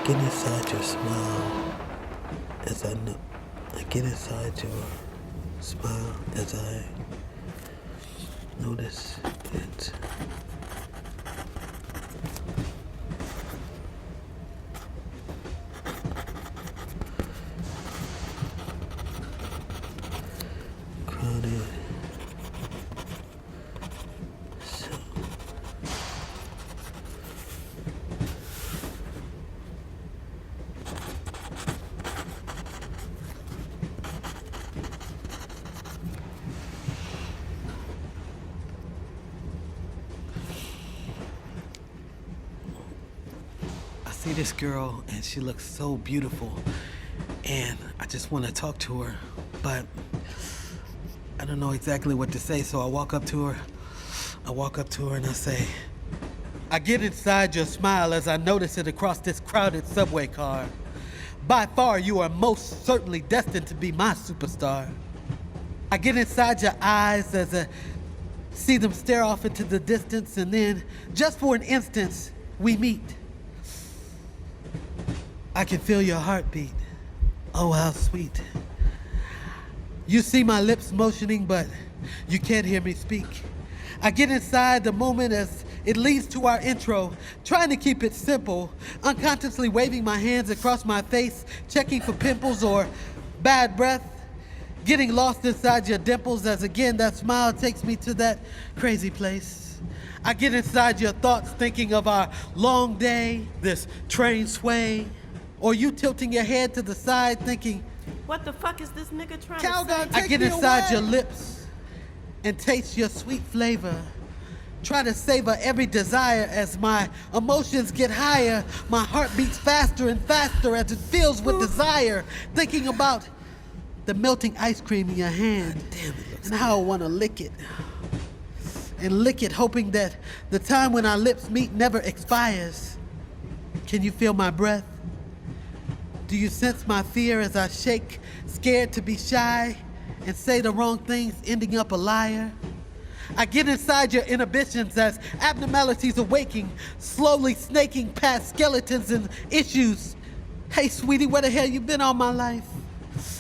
Get inside your smile as I get inside your smile as I notice it. Crowded. I see this girl and she looks so beautiful and I just want to talk to her, but I don't know exactly what to say, so I walk up to her and I say, I get inside your smile as I notice it across this crowded subway car. By far, you are most certainly destined to be my superstar. I get inside your eyes as I see them stare off into the distance, and then, just for an instant, we meet. I can feel your heartbeat. Oh, how sweet. You see my lips motioning, but you can't hear me speak. I get inside the moment as it leads to our intro, trying to keep it simple, unconsciously waving my hands across my face, checking for pimples or bad breath, getting lost inside your dimples as again that smile takes me to that crazy place. I get inside your thoughts thinking of our long day, this train sway, or you tilting your head to the side thinking, what the fuck is this nigga trying Calgon, to say? I get inside your lips and taste your sweet flavor. Try to savor every desire as my emotions get higher. My heart beats faster and faster as it fills with desire. Thinking about the melting ice cream in your hand and how I want to lick it. And lick it, hoping that the time when our lips meet never expires. Can you feel my breath? Do you sense my fear as I shake, scared to be shy and say the wrong things, ending up a liar? I get inside your inhibitions as abnormalities awaking, slowly snaking past skeletons and issues. Hey, sweetie, where the hell you been all my life?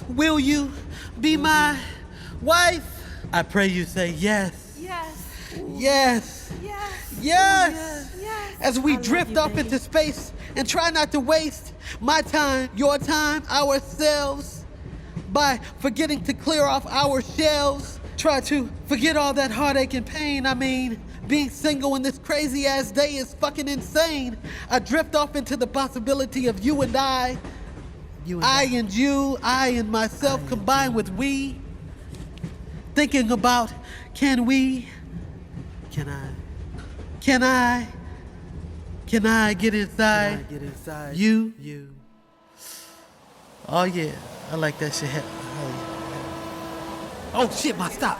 Will you be my wife? I pray you say yes. Yes. Yes. Yes. Yes. Yes. As we I love drift you, off baby. into space and try not to waste my time, your time, ourselves, by forgetting to clear off our shelves. Try to forget all that heartache and pain. I mean, being single in this crazy ass day is fucking insane. I drift off into the possibility of you and I. I and you, I and myself combined with we. Thinking about, can I get inside? You? Oh yeah, I like that shit. Oh shit, my stop.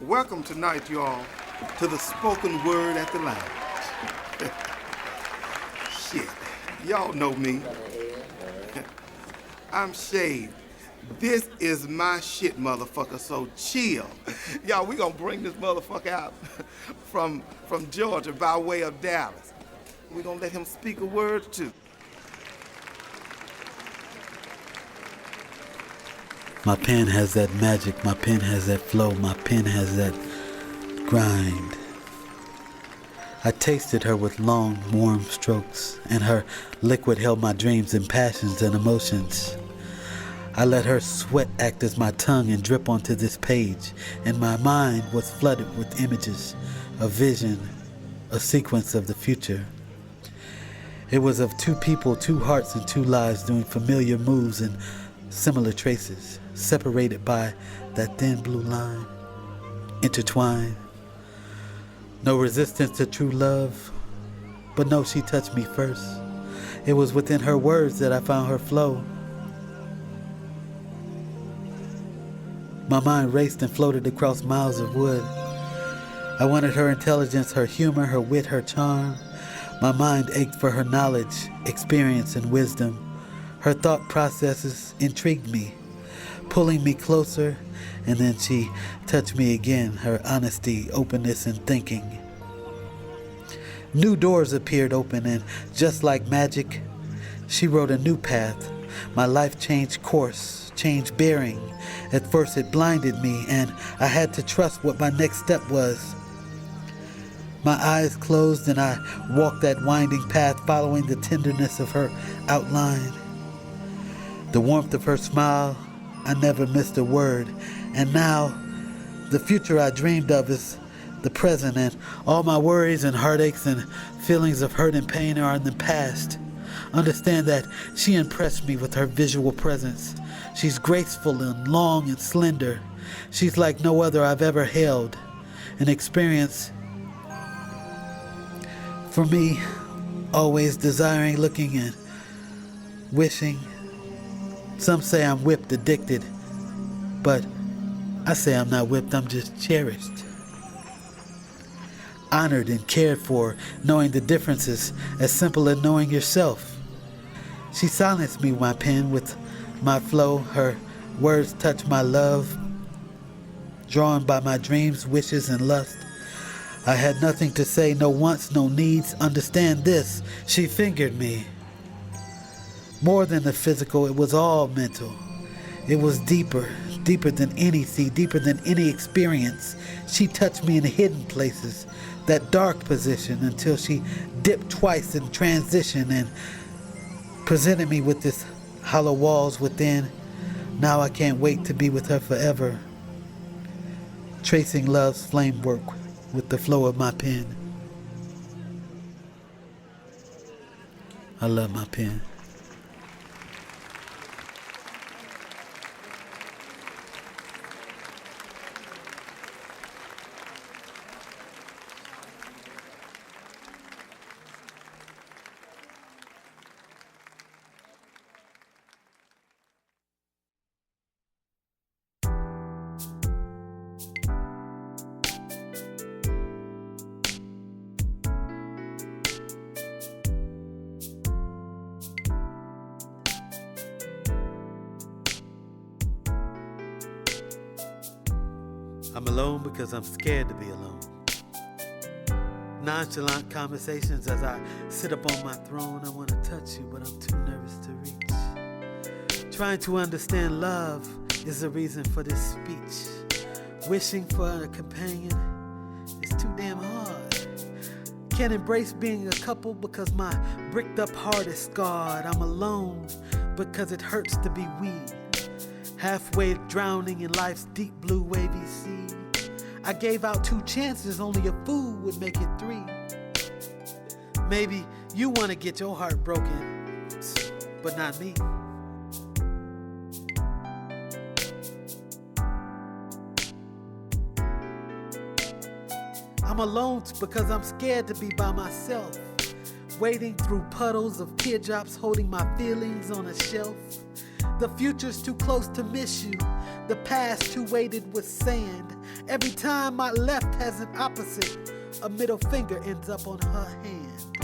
Welcome tonight, y'all, to the spoken word at the lounge. Shit, y'all know me. I'm Shade. This is my shit, motherfucker, so chill. Y'all, we gonna bring this motherfucker out from Georgia by way of Dallas. We gonna let him speak a word too. My pen has that magic, my pen has that flow, my pen has that grind. I tasted her with long, warm strokes, and her liquid held my dreams and passions and emotions. I let her sweat act as my tongue and drip onto this page, and my mind was flooded with images, a vision, a sequence of the future. It was of two people, two hearts, and two lives doing familiar moves and similar traces, separated by that thin blue line, intertwined. No resistance to true love, but no, she touched me first. It was within her words that I found her flow. My mind raced and floated across miles of wood. I wanted her intelligence, her humor, her wit, her charm. My mind ached for her knowledge, experience, and wisdom. Her thought processes intrigued me, pulling me closer, and then she touched me again, her honesty, openness, and thinking. New doors appeared open, and just like magic, she wrote a new path. My life changed course, changed bearing. At first it blinded me, and I had to trust what my next step was. My eyes closed and I walked that winding path, following the tenderness of her outline. The warmth of her smile, I never missed a word. And now, the future I dreamed of is the present, and all my worries and heartaches and feelings of hurt and pain are in the past. Understand that she impressed me with her visual presence. She's graceful and long and slender. She's like no other I've ever held. An experience for me, always desiring, looking, and wishing. Some say I'm whipped, addicted, but I say I'm not whipped, I'm just cherished. Honored and cared for, knowing the differences, as simple as knowing yourself. She silenced me with my pen, with my flow. Her words touched my love, drawn by my dreams, wishes, and lust. I had nothing to say, no wants, no needs. Understand this, she fingered me. More than the physical, it was all mental. It was deeper, deeper than any sea, deeper than any experience. She touched me in hidden places, that dark position, until she dipped twice in transition and presented me with this hollow walls within. Now I can't wait to be with her forever, tracing love's flame work with the flow of my pen. I love my pen. I'm alone because I'm scared to be alone. Nonchalant conversations as I sit up on my throne. I want to touch you, but I'm too nervous to reach. Trying to understand love is the reason for this speech. Wishing for a companion is too damn hard. Can't embrace being a couple because my bricked up heart is scarred. I'm alone because it hurts to be we. Halfway drowning in life's deep blue wavy sea. I gave out 2 chances, only a fool would make it 3. Maybe you want to get your heart broken, but not me. I'm alone because I'm scared to be by myself, wading through puddles of teardrops, holding my feelings on a shelf. The future's too close to miss you, the past too weighted with sand. Every time my left has an opposite, a middle finger ends up on her hand.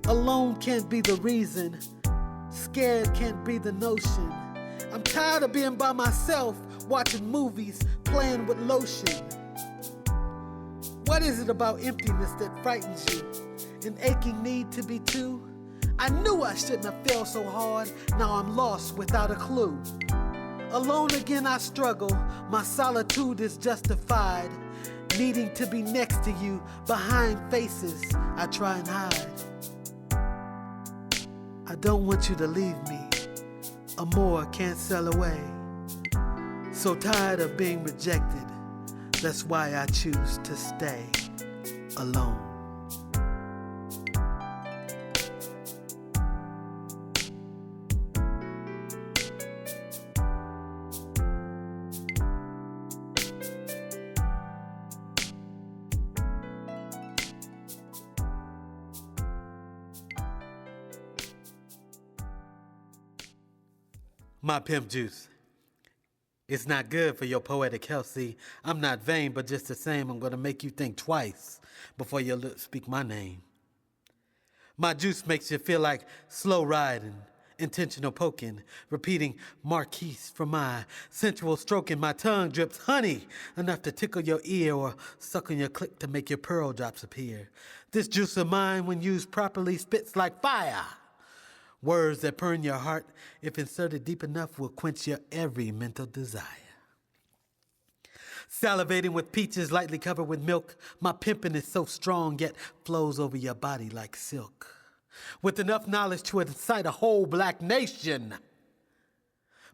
Alone can't be the reason, scared can't be the notion. I'm tired of being by myself, watching movies, playing with lotion. What is it about emptiness that frightens you? An aching need to be two? I knew I shouldn't have fell so hard, now I'm lost without a clue. Alone again I struggle, my solitude is justified. Needing to be next to you, behind faces I try and hide. I don't want you to leave me, amor can't sell away. So tired of being rejected, that's why I choose to stay alone. My pimp juice. It's not good for your poetic health. See, I'm not vain, but just the same, I'm gonna make you think twice before your lips speak my name. My juice makes you feel like slow riding, intentional poking, repeating Marquise for my sensual stroking. My tongue drips honey, enough to tickle your ear or suck on your clit to make your pearl drops appear. This juice of mine, when used properly, spits like fire. Words that burn your heart, if inserted deep enough, will quench your every mental desire. Salivating with peaches lightly covered with milk, my pimpin' is so strong yet flows over your body like silk. With enough knowledge to incite a whole black nation.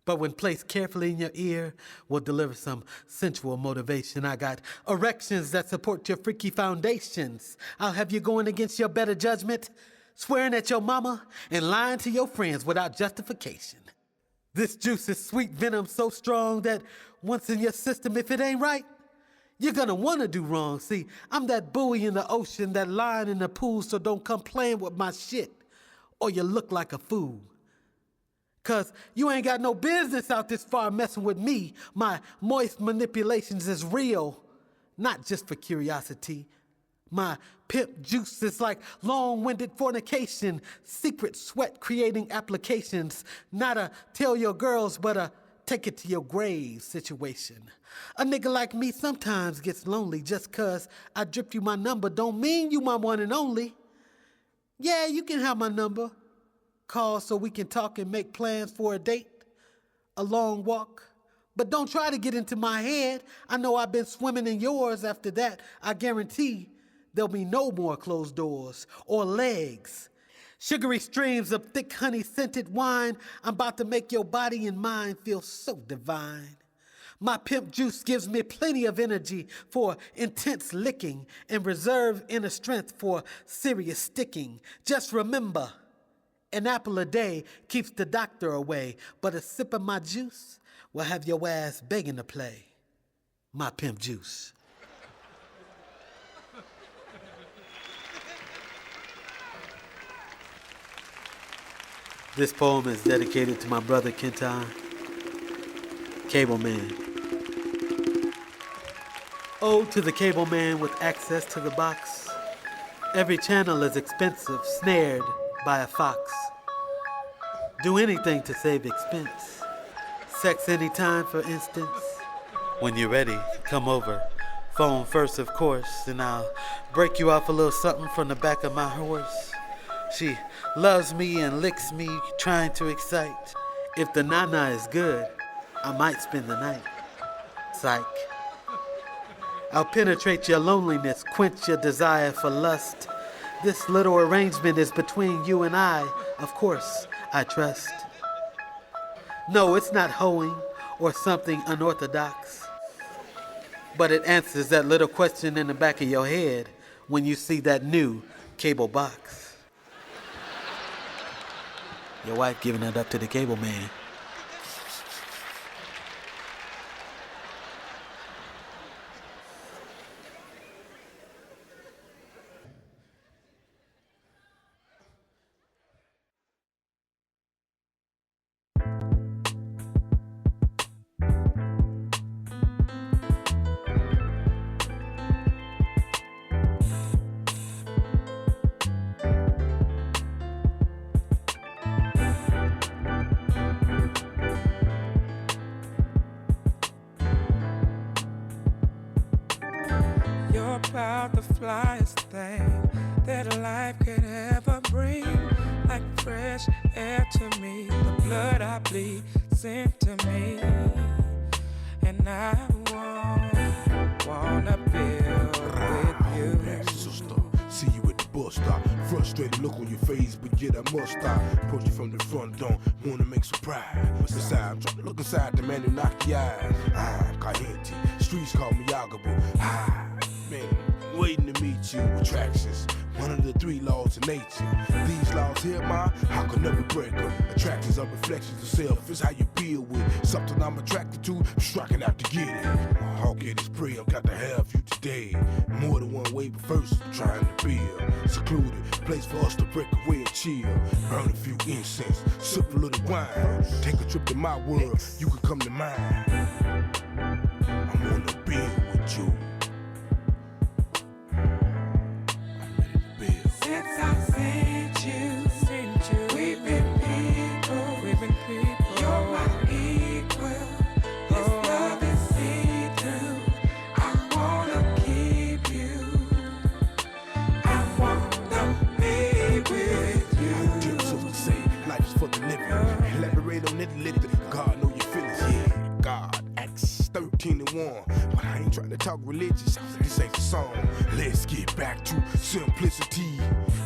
But when placed carefully in your ear, will deliver some sensual motivation. I got erections that support your freaky foundations. I'll have you going against your better judgment, swearing at your mama and lying to your friends without justification. This juice is sweet venom so strong that once in your system, if it ain't right, you're gonna wanna do wrong. See, I'm that buoy in the ocean, that lion in the pool, so don't come playing with my shit or you look like a fool. Cause you ain't got no business out this far messing with me. My moist manipulations is real, not just for curiosity. My pimp juice is like long-winded fornication, secret sweat creating applications, not a tell your girls, but a take it to your grave situation. A nigga like me sometimes gets lonely just cause I dripped you my number don't mean you my one and only. Yeah, you can have my number. Call so we can talk and make plans for a date, a long walk. But don't try to get into my head. I know I've been swimming in yours after that. I guarantee there'll be no more closed doors or legs. Sugary streams of thick honey-scented wine. I'm about to make your body and mind feel so divine. My pimp juice gives me plenty of energy for intense licking and reserve inner strength for serious sticking. Just remember, an apple a day keeps the doctor away, but a sip of my juice will have your ass begging to play. My pimp juice. This poem is dedicated to my brother Kenton, Cable Man. Ode to the cable man with access to the box. Every channel is expensive, snared by a fox. Do anything to save expense. Sex anytime, for instance. When you're ready, come over. Phone first, of course, and I'll break you off a little something from the back of my horse. She loves me and licks me, trying to excite. If the nana is good, I might spend the night. Psych. I'll penetrate your loneliness, quench your desire for lust. This little arrangement is between you and I, of course, I trust. No, it's not hoeing or something unorthodox, but it answers that little question in the back of your head when you see that new cable box. Your wife giving it up to the cable man. You're about the flyest thing that life could ever bring. Like fresh air to me, the blood I bleed sent to me. And I wanna build with you. Sister, see you at the bus stop. Frustrated look on your face, but yet I must stop. Approach you from the front, don't wanna make surprise. Besides, I'm trying to look inside the man who knocked your eyes. I'm caliente, streets call me Yagabo. Man, waiting to meet you. Attractions, one of the 3 laws of nature. These laws here, ma, I could never break them. Attractions are reflections of self, it's how you build with something I'm attracted to, I'm striking out to get it. My heart get its prey, I've got to have you today. More than one way, but first I'm trying to build. Secluded, place for us to break away and chill. Burn a few incense, sip a little wine. Take a trip to my world, you can come to mine. I'm gonna build with you. Since I sent you, we've been people, you're my equal, this love is see-through, I wanna keep you, I wanna be with you. Dear sister say, life is for the living. Elaborate on it, let it, God know your feelings, yeah, God, Acts 13:1, but I ain't trying to talk religious, this ain't the song. Let's get back to simplicity,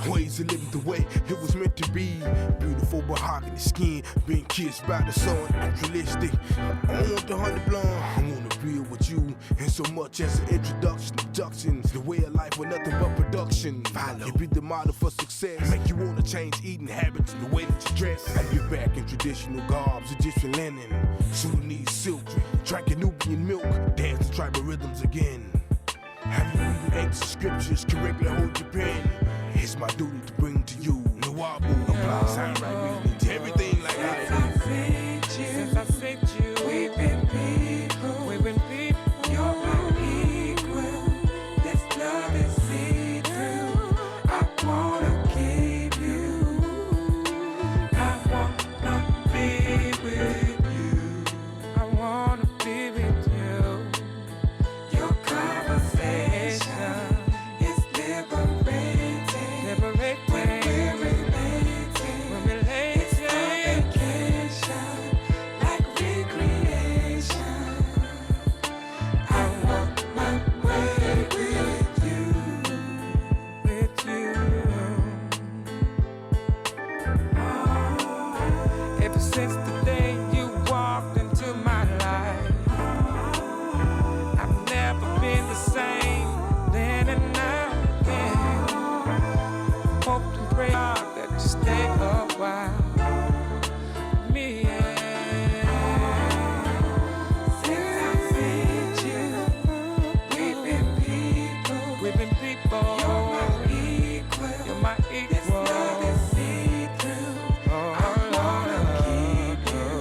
ways of living the way it was meant to be. Beautiful mahogany skin, being kissed by the sun, naturalistic. I don't want the honey blonde, I wanna be with you, and so much as an introduction, abductions, the way of life with nothing but production. You be the model for success, make you wanna change eating habits and the way that you dress. Have you back in traditional garbs, Egyptian linen, Sudanese silk, drinking Nubian milk, dance to tribal rhythms again. Have you reading ancient scriptures, correctly hold your pen? It's my duty to bring to you no wobble, apply sound right reading to everything like that. Since I sent you, we've been people, you're my equal, this love is see-through, I wanna keep you, I wanna be with you, I wanna be with you, your conversation is liberating, when we're relating, it's a vacation, like recreation, I want my way with you, ever since the day you walked into my life, I've never been the same, then and now again. Hope and pray that you stay a while. Me, since I sent you, we've been people. You're my equal. This love is see-through. I wanna keep you.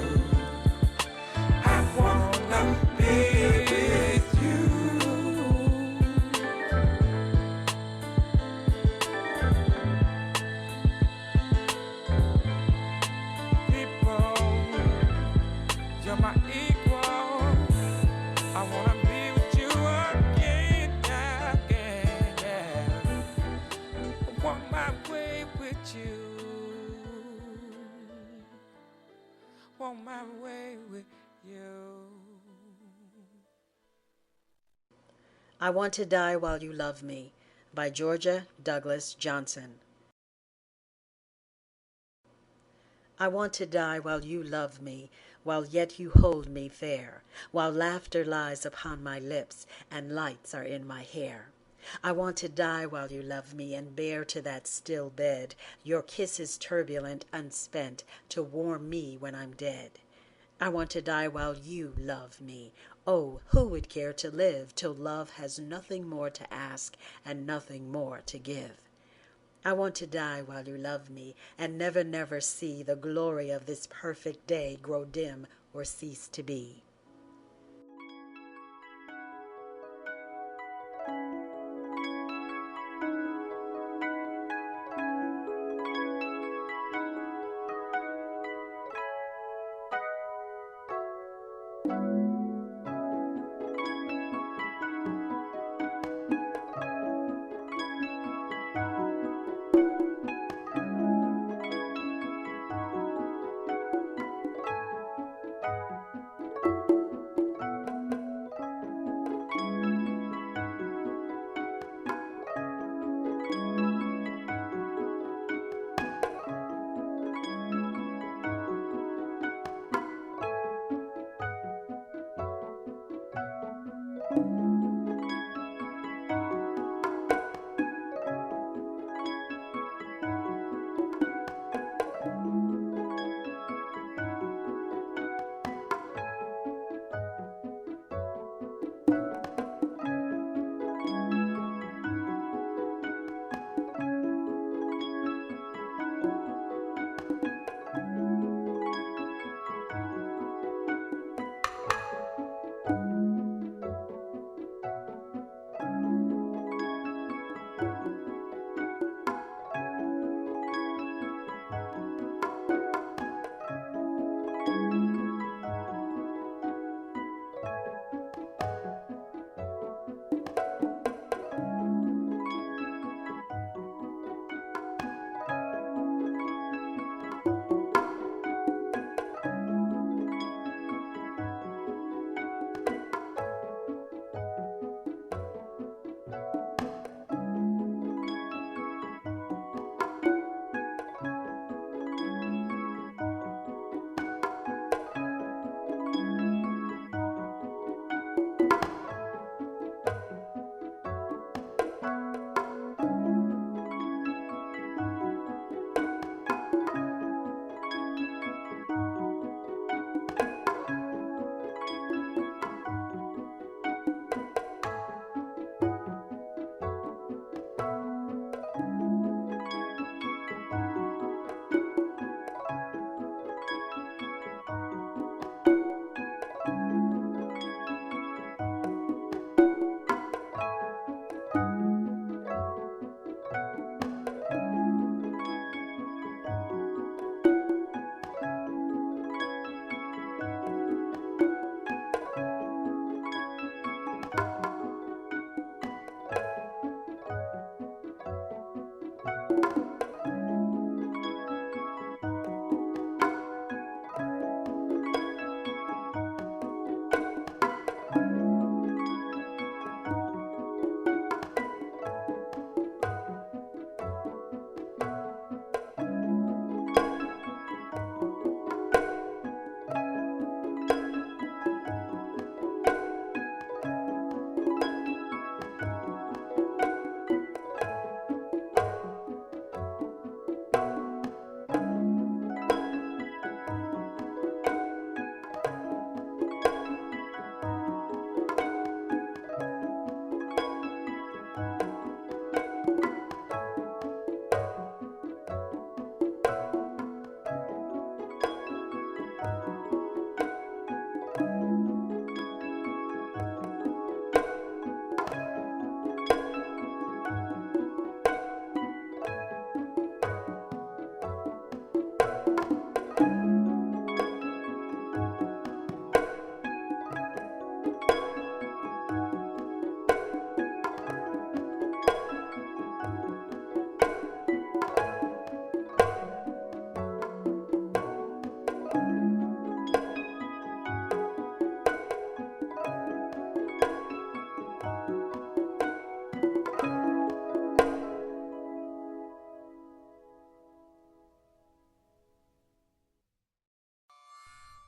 I wanna be with you. You're my equal. I wanna be with you again, yeah. I want my way with you. Want my way with you. I Want to Die While You Love Me by Georgia Douglas Johnson. I want to die while you love me, while yet you hold me fair, while laughter lies upon my lips and lights are in my hair. I want to die while you love me and bear to that still bed your kisses turbulent, unspent, to warm me when I'm dead. I want to die while you love me. Oh, who would care to live till love has nothing more to ask and nothing more to give? I want to die while you love me and never, never see the glory of this perfect day grow dim or cease to be.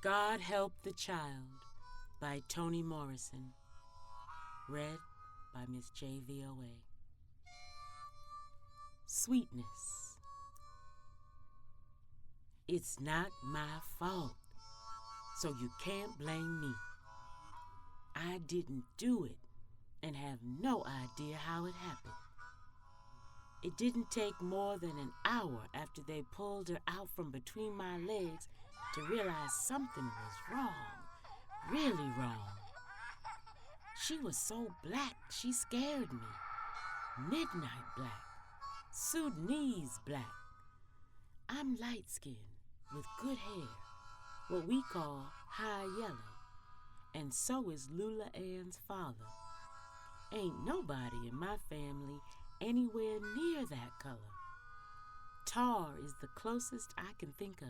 God Help the Child by Toni Morrison. Read by Miss JVOA. Sweetness. It's not my fault, so you can't blame me. I didn't do it and have no idea how it happened. It didn't take more than an hour after they pulled her out from between my legs to realize something was wrong, really wrong. She was so black, she scared me. Midnight black, Sudanese black. I'm light-skinned with good hair, what we call high yellow, and so is Lula Ann's father. Ain't nobody in my family anywhere near that color. Tar is the closest I can think of,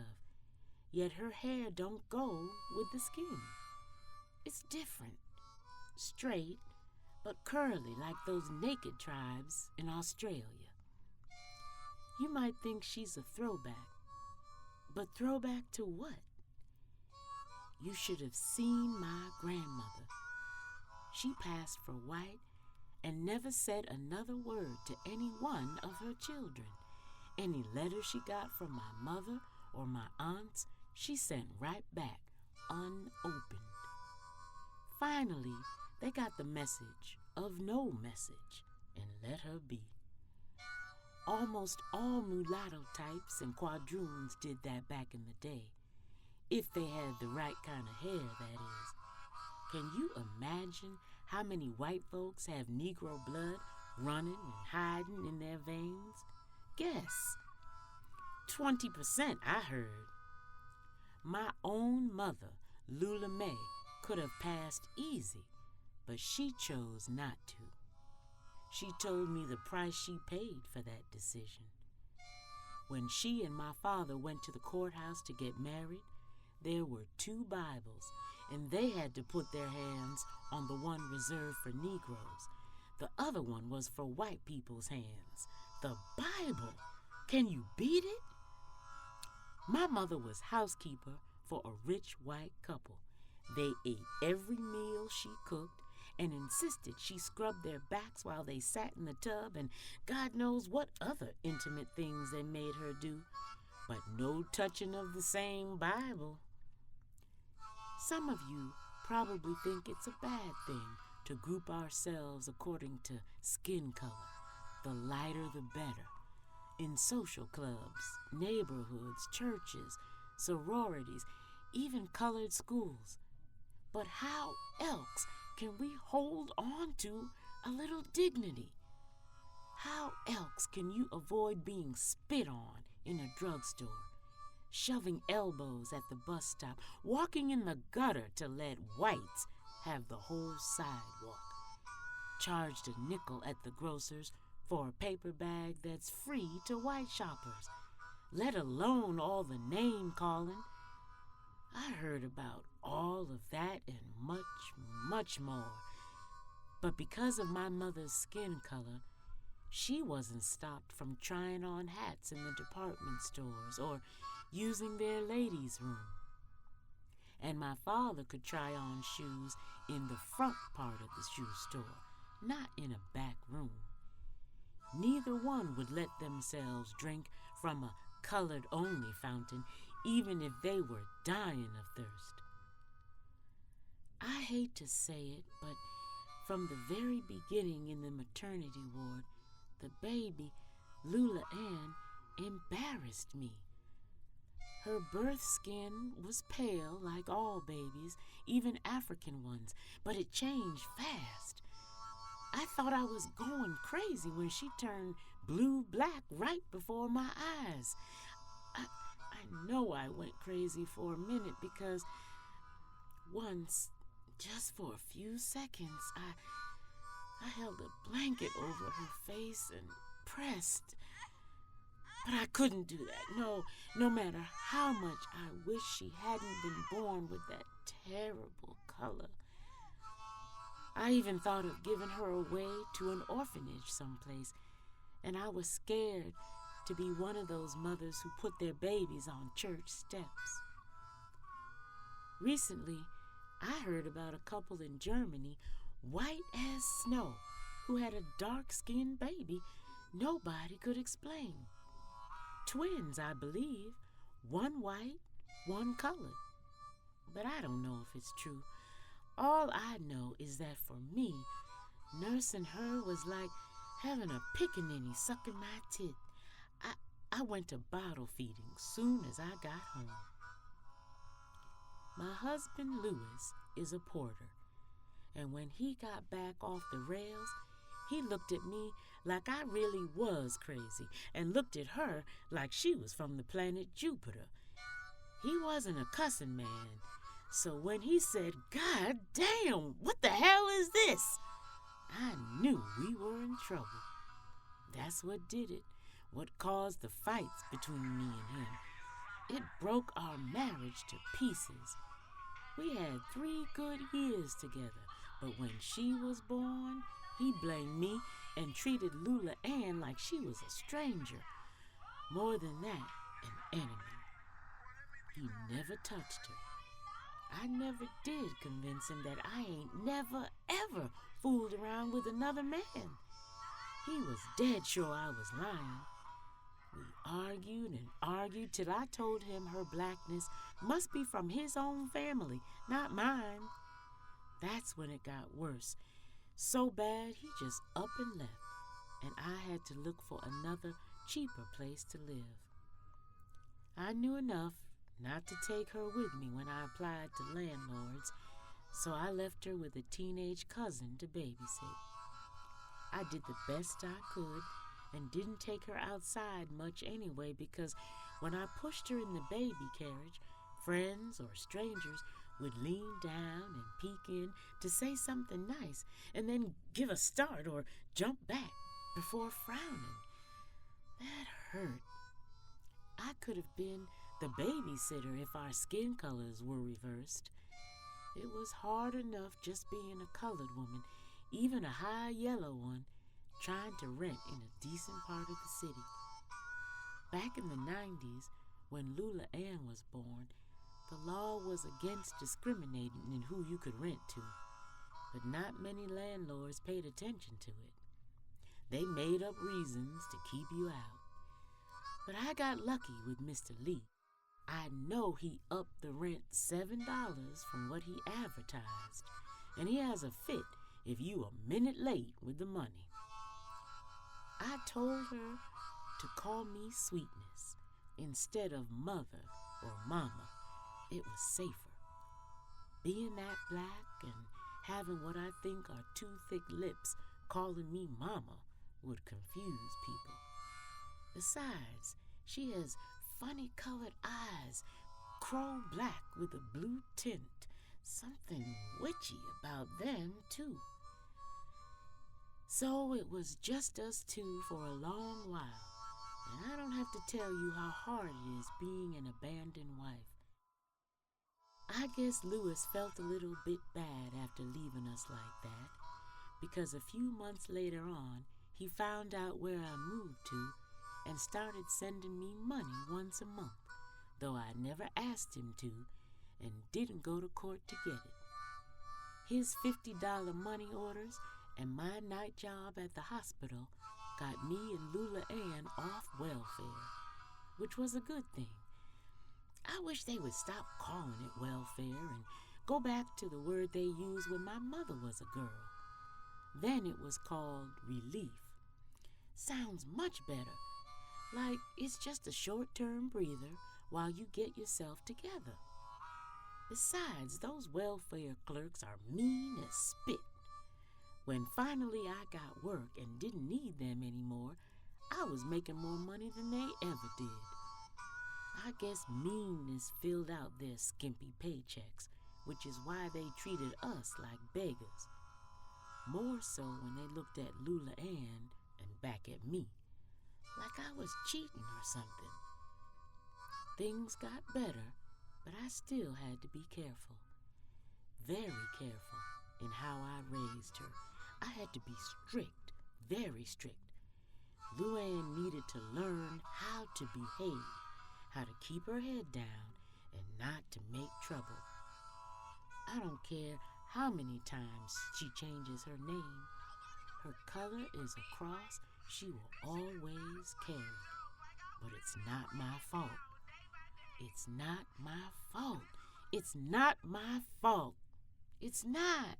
yet her hair don't go with the skin. It's different, straight, but curly like those naked tribes in Australia. You might think she's a throwback, but throwback to what? You should have seen my grandmother. She passed for white and never said another word to any one of her children. Any letter she got from my mother or my aunts, she sent right back, unopened. Finally, they got the message of no message and let her be. Almost all mulatto types and quadroons did that back in the day, if they had the right kind of hair, that is. Can you imagine how many white folks have Negro blood running and hiding in their veins? Guess. 20%, I heard. My own mother, Lula May, could have passed easy, but she chose not to. She told me the price she paid for that decision. When she and my father went to the courthouse to get married, there were 2 Bibles, and they had to put their hands on the one reserved for Negroes. The other one was for white people's hands. The Bible! Can you beat it? My mother was housekeeper for a rich white couple. They ate every meal she cooked and insisted she scrub their backs while they sat in the tub, and God knows what other intimate things they made her do, but no touching of the same Bible. Some of you probably think it's a bad thing to group ourselves according to skin color, the lighter the better, in social clubs, neighborhoods, churches, sororities, even colored schools. But how else can we hold on to a little dignity? How else can you avoid being spit on in a drugstore, shoving elbows at the bus stop, walking in the gutter to let whites have the whole sidewalk, charged a nickel at the grocer's for a paper bag that's free to white shoppers, let alone all the name-calling? I heard about all of that and much, much more. But because of my mother's skin color, she wasn't stopped from trying on hats in the department stores or using their ladies' room. And my father could try on shoes in the front part of the shoe store, not in a back room. Neither one would let themselves drink from a colored-only fountain, even if they were dying of thirst. I hate to say it, but from the very beginning in the maternity ward, the baby, Lula Ann, embarrassed me. Her birth skin was pale like all babies, even African ones, but it changed fast. I thought I was going crazy when she turned blue-black right before my eyes. I know I went crazy for a minute because once, just for a few seconds, I held a blanket over her face and pressed. But I couldn't do that. No matter how much I wish she hadn't been born with that terrible color. I even thought of giving her away to an orphanage someplace, and I was scared to be one of those mothers who put their babies on church steps. Recently, I heard about a couple in Germany, white as snow, who had a dark-skinned baby nobody could explain. Twins, I believe, one white, one colored. But I don't know if it's true. All I know is that for me, nursing her was like having a pickaninny sucking my tit. I went to bottle feeding soon as I got home. My husband, Louis, is a porter, and when he got back off the rails, he looked at me like I really was crazy and looked at her like she was from the planet Jupiter. He wasn't a cussing man, so when he said, "God damn, what the hell is this?" I knew we were in trouble. That's what did it, what caused the fights between me and him. It broke our marriage to pieces. We had 3 good years together, but when she was born, he blamed me and treated Lula Ann like she was a stranger. More than that, an enemy. He never touched her. I never did convince him that I ain't never, ever fooled around with another man. He was dead sure I was lying. We argued and argued till I told him her blackness must be from his own family, not mine. That's when it got worse. So bad he just up and left, and I had to look for another, cheaper place to live. I knew enough not to take her with me when I applied to landlords, so I left her with a teenage cousin to babysit. I did the best I could and didn't take her outside much anyway, because when I pushed her in the baby carriage, friends or strangers would lean down and peek in to say something nice and then give a start or jump back before frowning. That hurt. I could have been the babysitter if our skin colors were reversed. It was hard enough just being a colored woman, even a high yellow one, trying to rent in a decent part of the city. Back in the 90s, when Lula Ann was born, the law was against discriminating in who you could rent to, but not many landlords paid attention to it. They made up reasons to keep you out. But I got lucky with Mr. Lee. I know he upped the rent $7 from what he advertised, and he has a fit if you a minute late with the money. I told her to call me Sweetness instead of Mother or Mama. It was safer. Being that black and having what I think are 2 thick lips calling me Mama would confuse people. Besides, she has funny colored eyes, crow black with a blue tint. Something witchy about them, too. So it was just us 2 for a long while, and I don't have to tell you how hard it is being an abandoned wife. I guess Louis felt a little bit bad after leaving us like that, because a few months later on, he found out where I moved to and started sending me money once a month, though I never asked him to and didn't go to court to get it. His $50 money orders and my night job at the hospital got me and Lula Ann off welfare, which was a good thing. I wish they would stop calling it welfare and go back to the word they used when my mother was a girl. Then it was called relief. Sounds much better, like it's just a short-term breather while you get yourself together. Besides, those welfare clerks are mean as spit. When finally I got work and didn't need them anymore, I was making more money than they ever did. I guess meanness filled out their skimpy paychecks, which is why they treated us like beggars. More so when they looked at Lula Ann and back at me, like I was cheating or something. Things got better, but I still had to be careful. Very careful in how I raised her. I had to be strict, very strict. Lou Ann needed to learn how to behave, how to keep her head down and not to make trouble. I don't care how many times she changes her name. Her color is a cross she will always carry. But it's not my fault. It's not my fault. It's not my fault. It's not.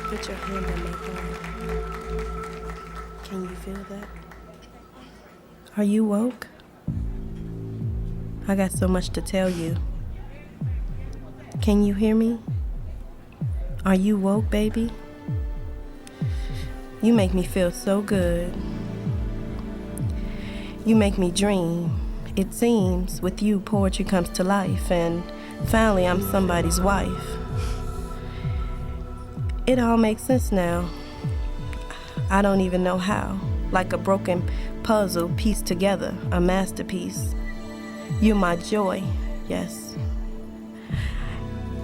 Put your hand on my heart. Can you feel that? Are you woke? I got so much to tell you. Can you hear me? Are you woke, baby? You make me feel so good. You make me dream. It seems with you poetry comes to life, and finally I'm somebody's wife. It all makes sense now. I don't even know how. Like a broken puzzle pieced together, a masterpiece. You're my joy, yes.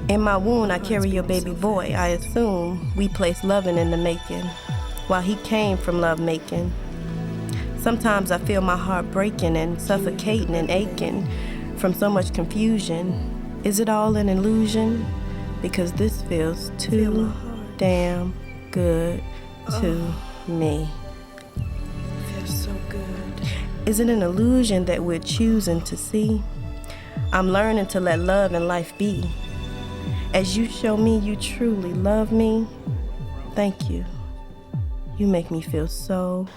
In my wound I carry your baby boy. I assume we place loving in the making, while he came from love making. Sometimes I feel my heart breaking and suffocating and aching from so much confusion. Is it all an illusion? Because this feels too damn good to me. Feels so good. Is it an illusion that we're choosing to see? I'm learning to let love and life be. As you show me you truly love me, thank you. You make me feel so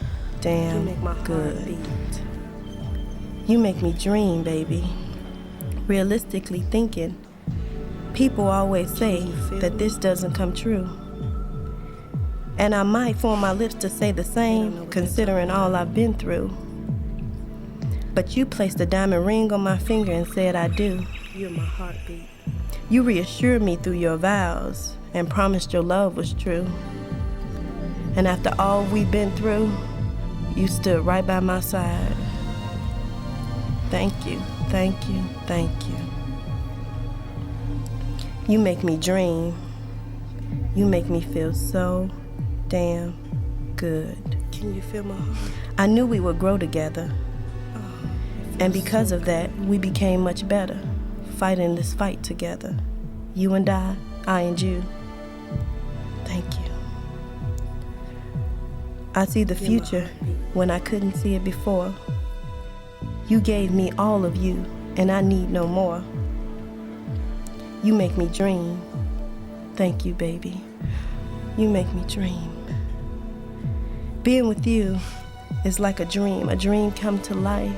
damn You make my good. heart beat. You make me dream, baby. Realistically thinking, people always say that this doesn't come true. And I might form my lips to say the same, considering all I've been through. But you placed a diamond ring on my finger and said I do. You're my heartbeat. You reassured me through your vows and promised your love was true. And after all we've been through, you stood right by my side. Thank you, thank you, thank you. You make me dream. You make me feel so damn good. Can you feel my heart? I knew we would grow together. And because of that, we became much better, fighting this fight together. You and I and you. Thank you. I see the future when I couldn't see it before. You gave me all of you, and I need no more. You make me dream. Thank you, baby. You make me dream. Being with you is like a dream come to life.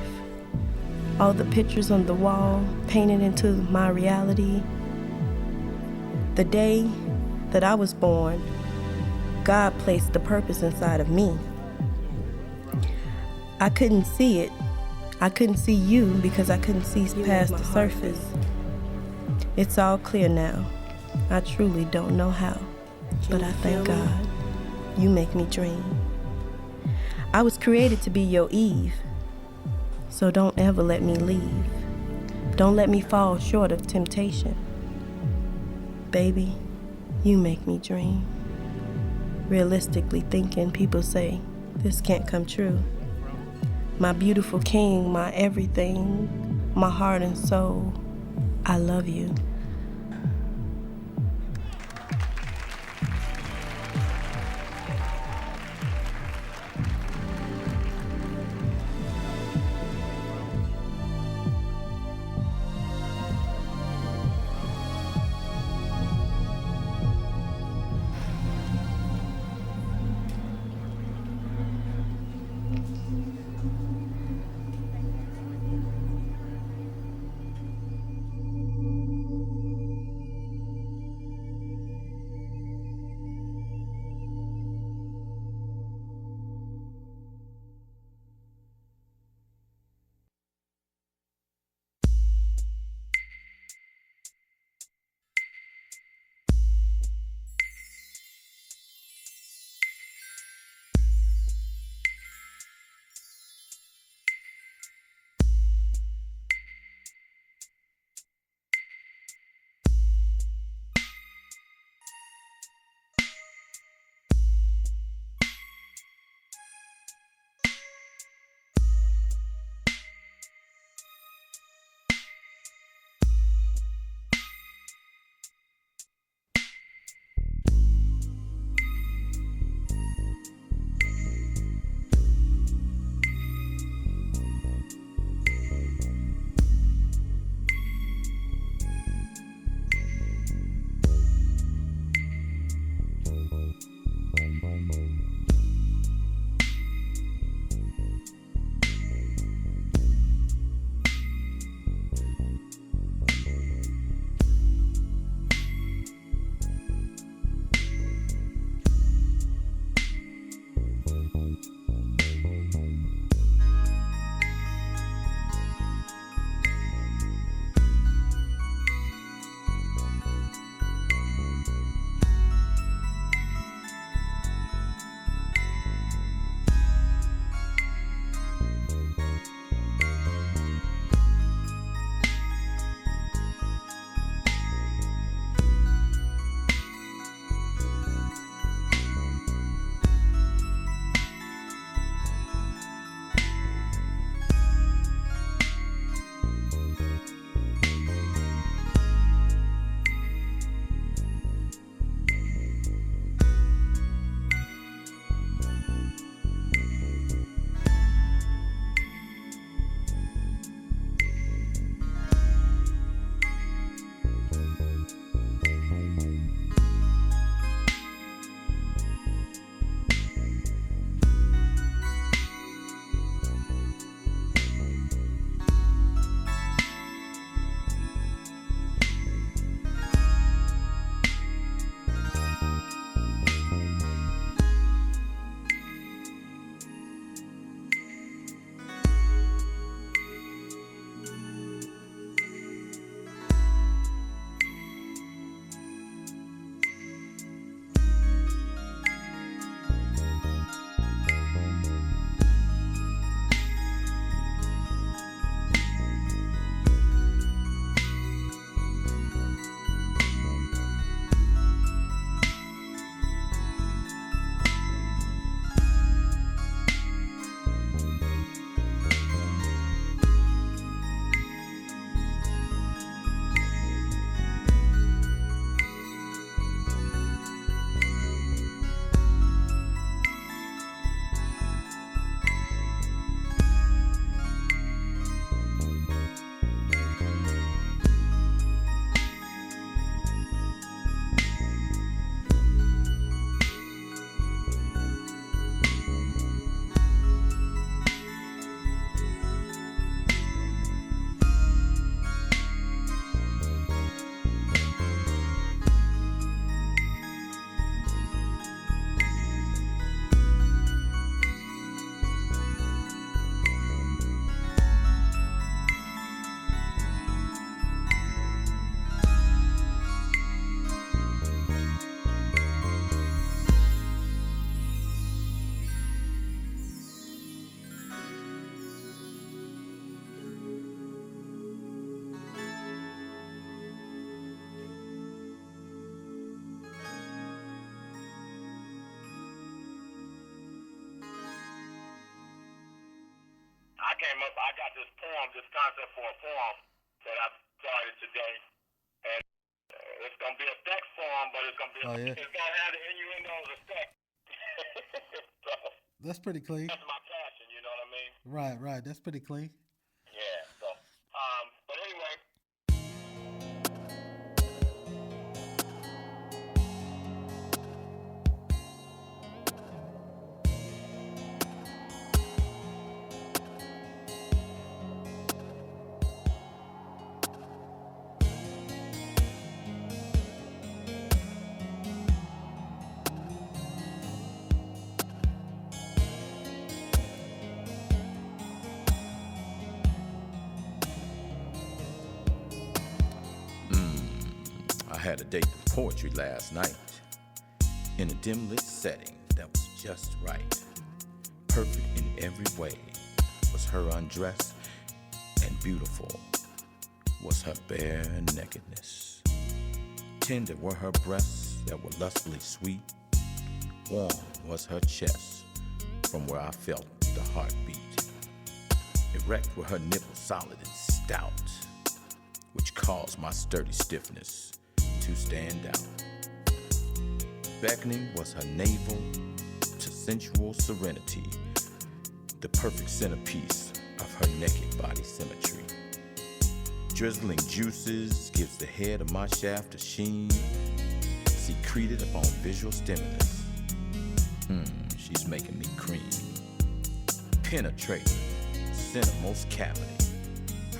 All the pictures on the wall painted into my reality. The day that I was born, God placed the purpose inside of me. I couldn't see it. I couldn't see you because I couldn't see past the surface. It's all clear now. I truly don't know how, but I thank God. You make me dream. I was created to be your Eve, so don't ever let me leave. Don't let me fall short of temptation. Baby, you make me dream. Realistically thinking, people say, this can't come true. My beautiful king, my everything, my heart and soul, I love you. came up. I got this poem, this concept for a poem that I've started today, and it's gonna be a sex poem, but it's gonna be it's gonna have the innuendos of sex. So, that's pretty clean. that's my passion, you know what I mean? Right. That's pretty clean. Yeah. So, but anyway. I had a date with poetry last night in a dim lit setting that was just right. Perfect in every way was her undress, and beautiful was her bare nakedness. Tender were her breasts that were lustfully sweet. Warm was her chest from where I felt the heartbeat. Erect were her nipples solid and stout, which caused my sturdy stiffness to stand out. Beckoning was her navel to sensual serenity, the perfect centerpiece of her naked body symmetry. Drizzling juices gives the head of my shaft a sheen, secreted upon visual stimulus. She's making me cream. Penetrating centermost cavity,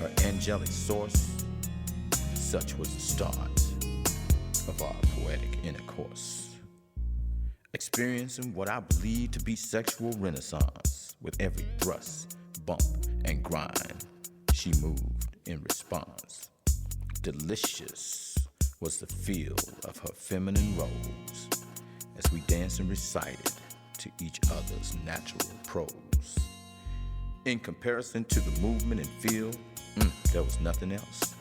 her angelic source, such was the start of our poetic intercourse. Experiencing what I believe to be sexual renaissance, with every thrust, bump, and grind, she moved in response. Delicious was the feel of her feminine robes as we danced and recited to each other's natural prose. In comparison to the movement and feel, there was nothing else.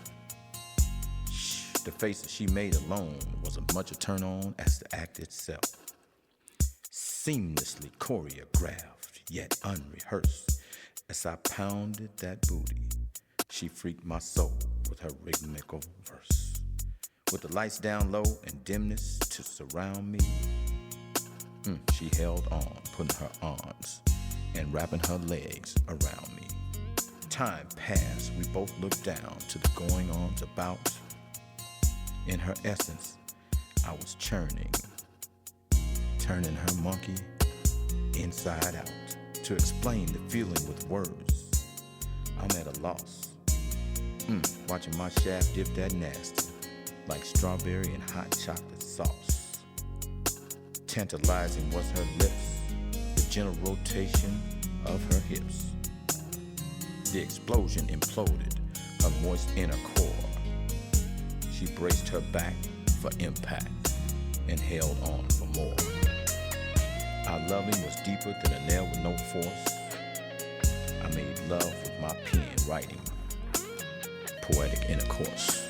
The face that she made alone was as much a turn on as the act itself. Seamlessly choreographed, yet unrehearsed. As I pounded that booty, she freaked my soul with her rhythmical verse. With the lights down low and dimness to surround me, she held on, putting her arms and wrapping her legs around me. Time passed, we both looked down to the going-ons about. In her essence, I was churning, turning her monkey inside out. To explain the feeling with words, I'm at a loss. Watching my shaft dip that nasty, like strawberry and hot chocolate sauce. Tantalizing was her lips, the gentle rotation of her hips. The explosion imploded her moist inner core. She braced her back for impact and held on for more. Our loving was deeper than a nail with no force. I made love with my pen, writing poetic intercourse.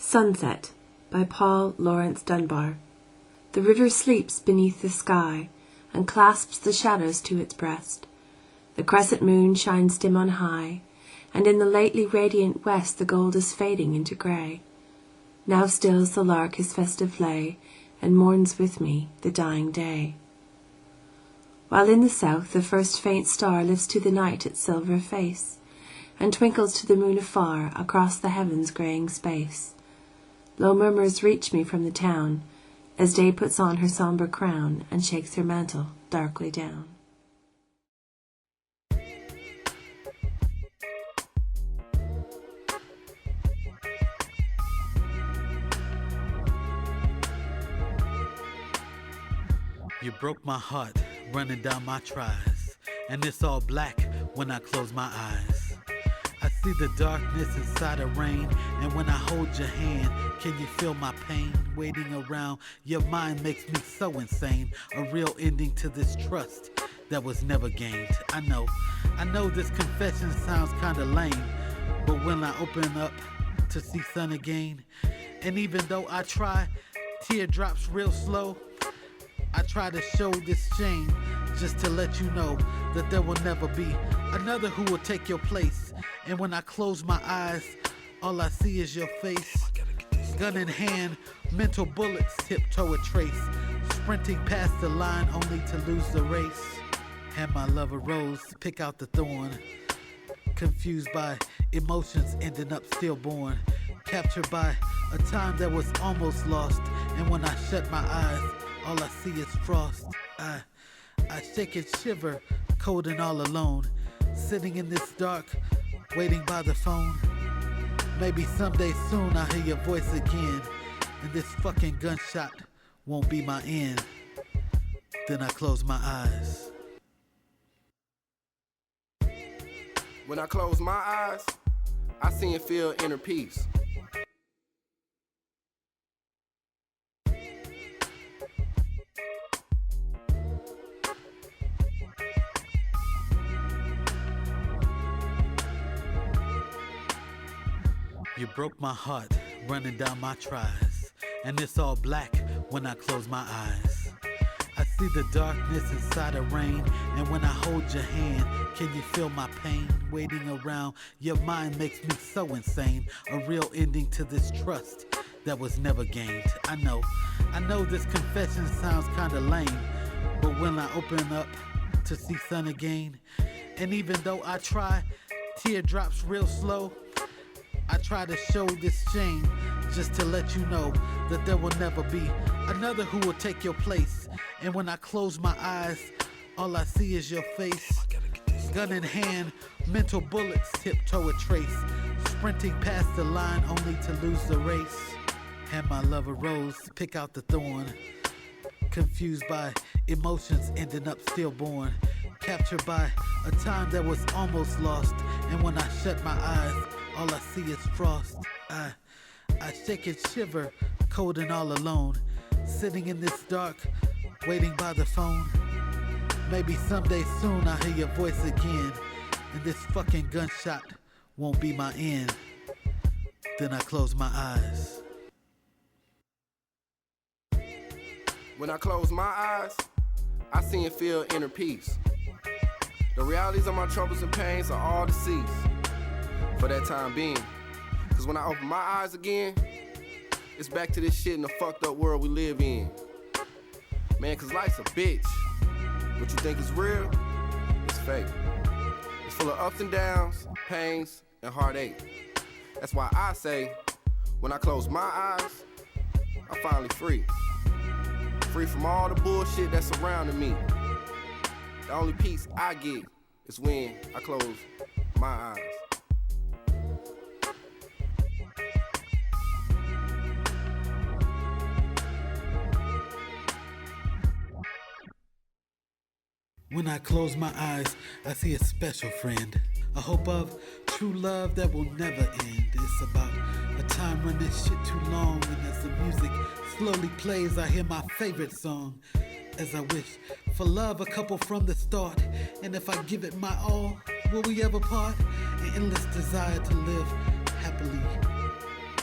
Sunset by Paul Laurence Dunbar. The river sleeps beneath the sky and clasps the shadows to its breast. The crescent moon shines dim on high, and in the lately radiant west the gold is fading into grey. Now stills the lark his festive lay, and mourns with me the dying day. While in the south the first faint star lifts to the night its silver face, and twinkles to the moon afar across the heaven's greying space. Low murmurs reach me from the town, as day puts on her sombre crown and shakes her mantle darkly down. You broke my heart, running down my tries, and it's all black when I close my eyes. I see the darkness inside the rain, and when I hold your hand, can you feel my pain? Waiting around, your mind makes me so insane. A real ending to this trust that was never gained. I know this confession sounds kinda lame, but when I open up to see sun again, and even though I try, teardrops real slow, I try to show this shame just to let you know that there will never be another who will take your place. And when I close my eyes, all I see is your face. Gun in hand, mental bullets tiptoe a trace, sprinting past the line only to lose the race. Had my love a rose, pick out the thorn, confused by emotions ending up stillborn, captured by a time that was almost lost. And when I shut my eyes, all I see is frost. I shake and shiver, cold and all alone, sitting in this dark, waiting by the phone. Maybe someday soon I'll hear your voice again, and this fucking gunshot won't be my end. Then I close my eyes. When I close my eyes, I see and feel inner peace. You broke my heart, running down my tries, and it's all black when I close my eyes. I see the darkness inside the rain, and when I hold your hand, can you feel my pain? Waiting around, your mind makes me so insane. A real ending to this trust that was never gained. I know this confession sounds kinda lame, but when I open up to see sun again, and even though I try, teardrops real slow, I try to show this shame just to let you know that there will never be another who will take your place. And when I close my eyes, all I see is your face. Gun in hand, mental bullets tiptoe a trace, sprinting past the line only to lose the race. Had my love a rose, pick out the thorn, confused by emotions ending up stillborn, captured by a time that was almost lost. And when I shut my eyes, all I see is frost. I shake and shiver, cold and all alone, sitting in this dark, waiting by the phone. Maybe someday soon I'll hear your voice again, and this fucking gunshot won't be my end. Then I close my eyes. When I close my eyes, I see and feel inner peace. The realities of my troubles and pains are all deceased for that time being. Cause when I open my eyes again, it's back to this shit in the fucked up world we live in. Man, cause life's a bitch. What you think is real, it's fake. It's full of ups and downs, pains, and heartache. That's why I say, when I close my eyes, I'm finally free. Free from all the bullshit that's surrounding me. The only peace I get is when I close my eyes. When I close my eyes, I see a special friend, a hope of true love that will never end. It's about a time when this shit too long, and as the music slowly plays, I hear my favorite song. As I wish for love a couple from the start, and if I give it my all, will we ever part? An endless desire to live happily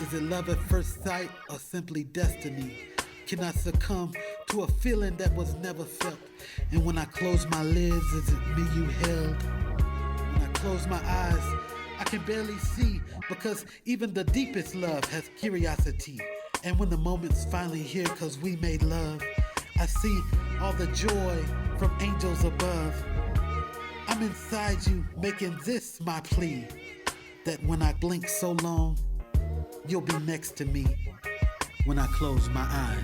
Is it love at first sight or simply destiny? Can I succumb to a feeling that was never felt? And when I close my lids, is it me you held? When I close my eyes, I can barely see, because even the deepest love has curiosity. And when the moment's finally here, cause we made love, I see all the joy from angels above. I'm inside you, making this my plea, that when I blink so long, you'll be next to me when I close my eyes.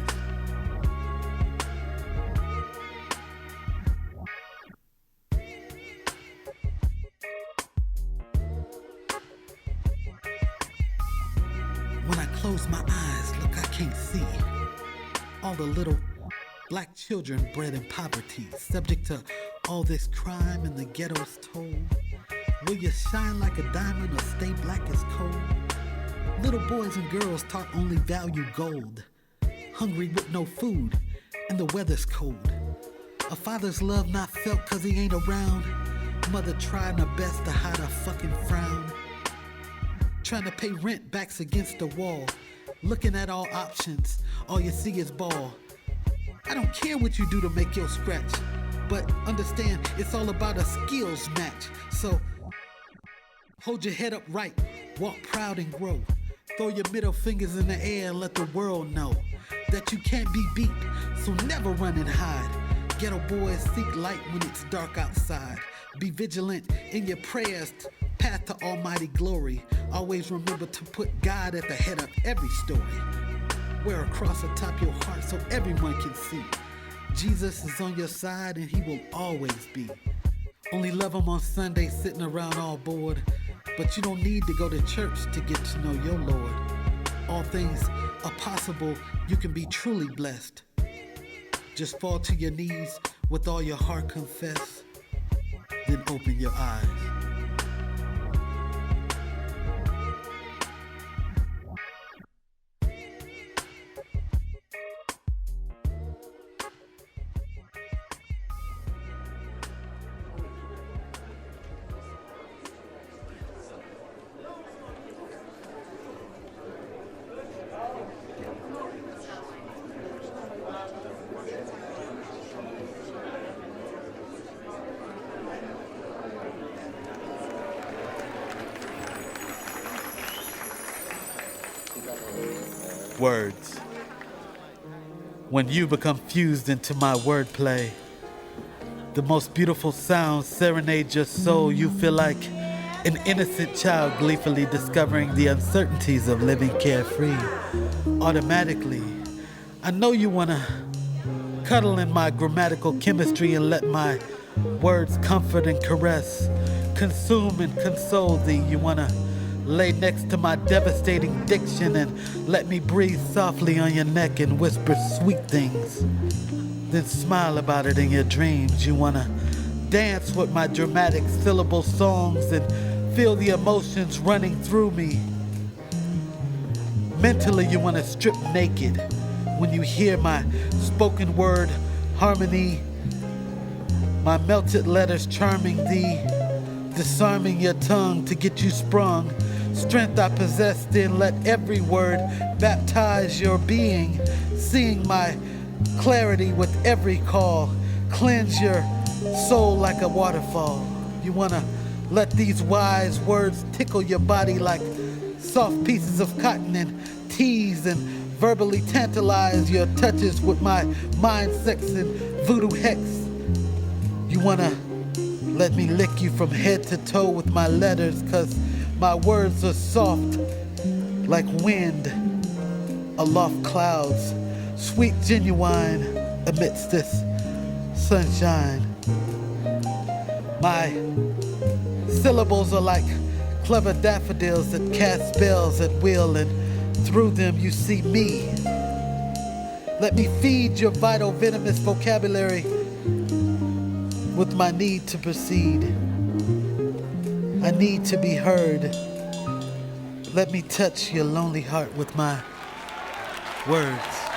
When I close my eyes, look, I can't see all the little black children bred in poverty, subject to all this crime and the ghetto's toll. Will you shine like a diamond or stay black as coal? Little boys and girls taught only value gold, hungry with no food and the weather's cold. A father's love not felt cause he ain't around. Mother trying her best to hide a fucking frown. Trying to pay rent, backs against the wall. Looking at all options, all you see is ball. I don't care what you do to make your scratch, but understand it's all about a skills match. So hold your head up right, walk proud and grow. Throw your middle fingers in the air and let the world know that you can't be beat, so never run and hide. Ghetto boys seek light when it's dark outside. Be vigilant in your prayers, path to almighty glory. Always remember to put God at the head of every story. Wear a cross atop your heart so everyone can see. Jesus is on your side and he will always be. Only love him on Sunday sitting around all bored. But you don't need to go to church to get to know your Lord. All things are possible, you can be truly blessed. Just fall to your knees with all your heart confess, then open your eyes. Words. When you become fused into my wordplay, the most beautiful sounds serenade your soul. You feel like an innocent child gleefully discovering the uncertainties of living carefree. Automatically, I know you wanna cuddle in my grammatical chemistry and let my words comfort and caress, consume and console thee. You wanna lay next to my devastating diction and let me breathe softly on your neck and whisper sweet things. Then smile about it in your dreams. You wanna dance with my dramatic syllable songs and feel the emotions running through me. Mentally, you wanna strip naked when you hear my spoken word harmony, my melted letters charming thee, disarming your tongue to get you sprung. Strength I possess, then let every word baptize your being, seeing my clarity with every call, cleanse your soul like a waterfall. You wanna let these wise words tickle your body like soft pieces of cotton and tease and verbally tantalize your touches with my mind sex and voodoo hex. You wanna let me lick you from head to toe with my letters, cause my words are soft like wind aloft clouds, sweet genuine amidst this sunshine. My syllables are like clever daffodils that cast spells at will, and through them you see me. Let me feed your vital venomous vocabulary with my need to proceed. I need to be heard. Let me touch your lonely heart with my words.